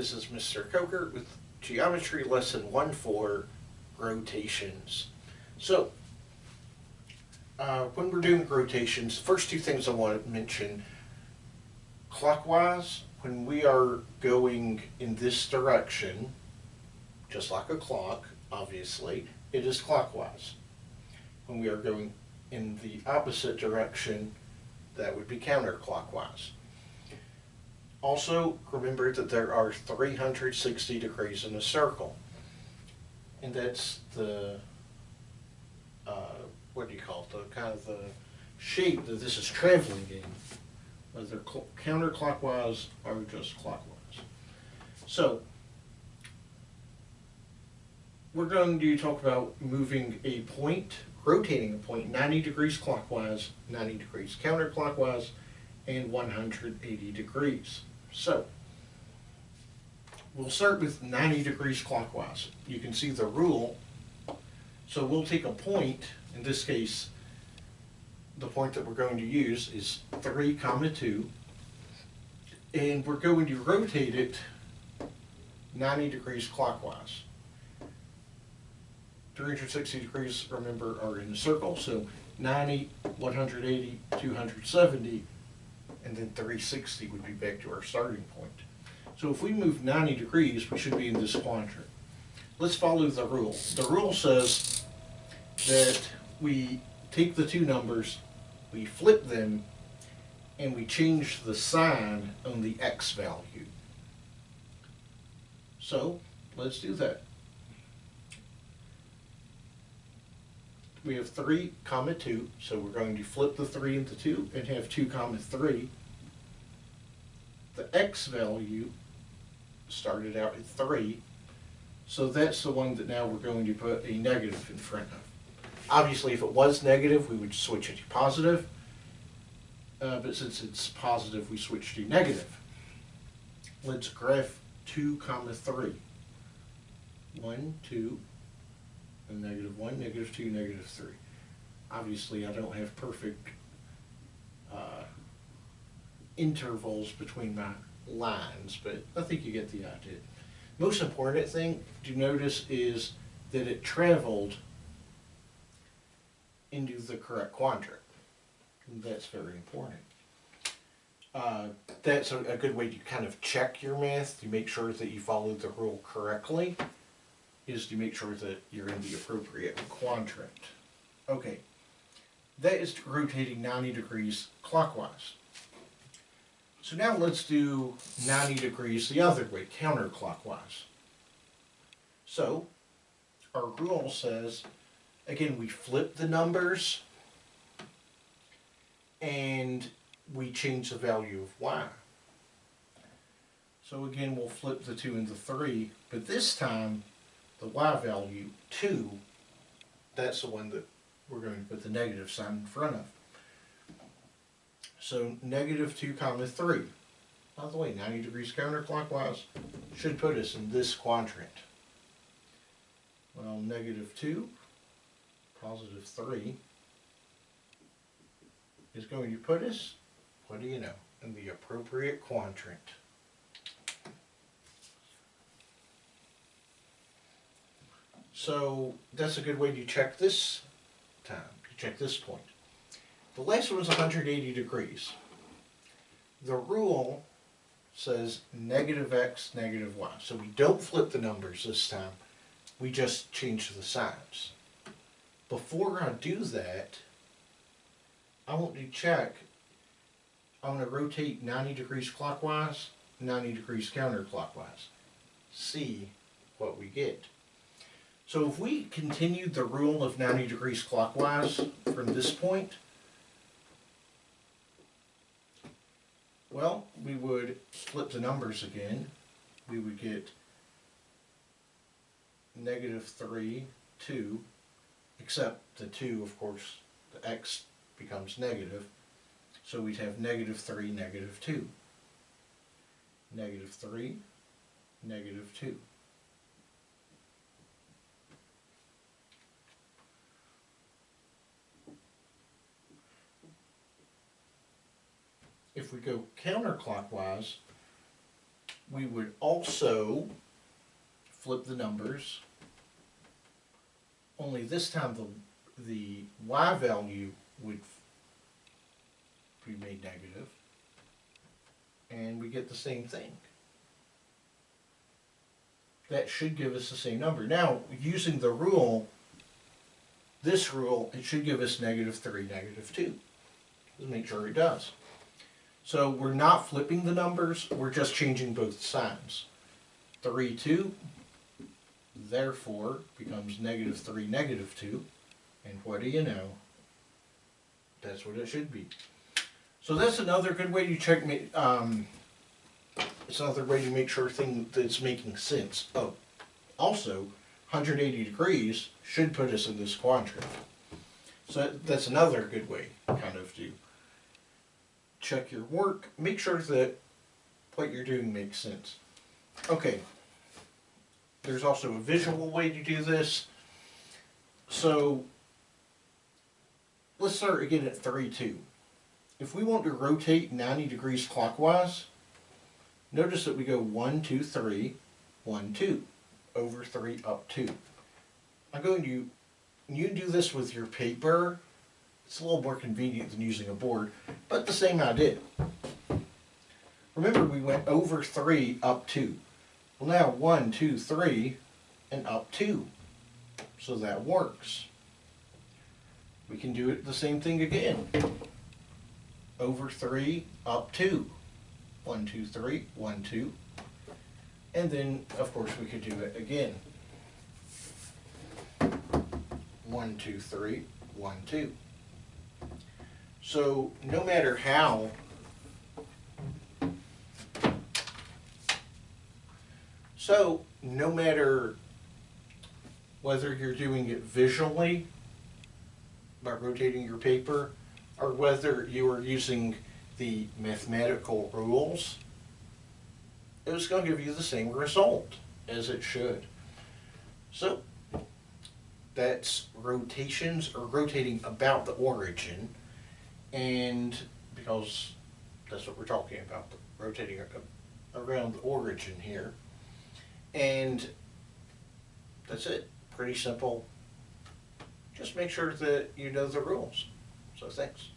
This is Mr. Coker with Geometry Lesson 1-4, Rotations. So, when we're doing rotations, the first two things I want to mention, clockwise, when we are going in this direction, just like a clock, obviously, it is clockwise. When we are going in the opposite direction, that would be counterclockwise. Also, remember that there are 360 degrees in a circle. And that's the, what do you call it, the kind of the shape that this is traveling in, whether counterclockwise or just clockwise. So, we're going to talk about moving a point, rotating a point 90 degrees clockwise, 90 degrees counterclockwise, and 180 degrees. So, we'll start with 90 degrees clockwise. You can see the rule. So we'll take a point, in this case, the point that we're going to use is 3, 2, and we're going to rotate it 90 degrees clockwise. 360 degrees, remember, are in a circle, so 90, 180, 270, and then 360 would be back to our starting point. So if we move 90 degrees, we should be in this quadrant. Let's follow the rule. The rule says that we take the two numbers, we flip them, and we change the sign on the x value. So let's do that. We have 3, 2, so we're going to flip the 3 into 2 and have 2, 3. The x value started out at 3, so that's the one that now we're going to put a negative in front of. Obviously, if it was negative, we would switch it to positive, but since it's positive, we switch to negative. Let's graph 2, 3. 1, 2, and -1, -2, -3. Obviously, I don't have perfect intervals between my lines, but I think you get the idea. Most important thing to notice is that it traveled into the correct quadrant. And that's very important. That's a good way to kind of check your math, to make sure that you followed the rule correctly, is to make sure that you're in the appropriate quadrant. Okay, that is rotating 90 degrees clockwise. So now let's do 90 degrees the other way, counterclockwise. So, our rule says, again, we flip the numbers and we change the value of y. So again, we'll flip the 2 into 3, but this time, the y value, 2, that's the one that we're going to put the negative sign in front of. So -2, 3. By the way, 90 degrees counterclockwise should put us in this quadrant. Well, -2, +3 is going to put us, what do you know, in the appropriate quadrant. So that's a good way to check this time, to check this point. The last one is 180 degrees. The rule says -x, -y. So we don't flip the numbers this time. We just change the signs. Before I do that, I want to check. I want to rotate 90 degrees clockwise, 90 degrees counterclockwise. See what we get. So if we continued the rule of 90 degrees clockwise from this point, well, we would flip the numbers again. We would get -3, 2, except the 2, of course, the x becomes negative. So we'd have -3, -2. -3, -2. If we go counterclockwise, We would also flip the numbers, only this time the y value would be made negative, and we get the same thing. That should give us the same number. Now, using the rule, this rule, it should give us -3, -2. Let's make sure it does. So we're not flipping the numbers, we're just changing both signs. 3, 2, therefore becomes -3, -2, and what do you know? That's what it should be. So that's another good way to check. It's another way to make sure that's making sense. Oh, also, 180 degrees should put us in this quadrant. So that's another good way, kind of, to check your work. Make sure that what you're doing makes sense. Okay. There's also a visual way to do this. So let's start again at 3, 2. If we want to rotate 90 degrees clockwise, notice that we go 1, 2, 3, 1, 2, over 3, up 2. I'm going to, you do this with your paper. It's a little more convenient than using a board, but the same idea. Remember, we went over 3, up 2. Well, now 1, 2, 3, and up 2. So that works. We can do it the same thing again. Over 3, up 2. 1, 2, 3, 1, 2. And then, of course, we could do it again. 1, 2, 3, 1, 2. So, no matter how no matter whether you're doing it visually by rotating your paper, or whether you are using the mathematical rules, it's going to give you the same result as it should. So that's rotations, or rotating about the origin, and because that's what we're talking about, rotating around the origin here. And that's it. Pretty simple. Just make sure that you know the rules. So thanks.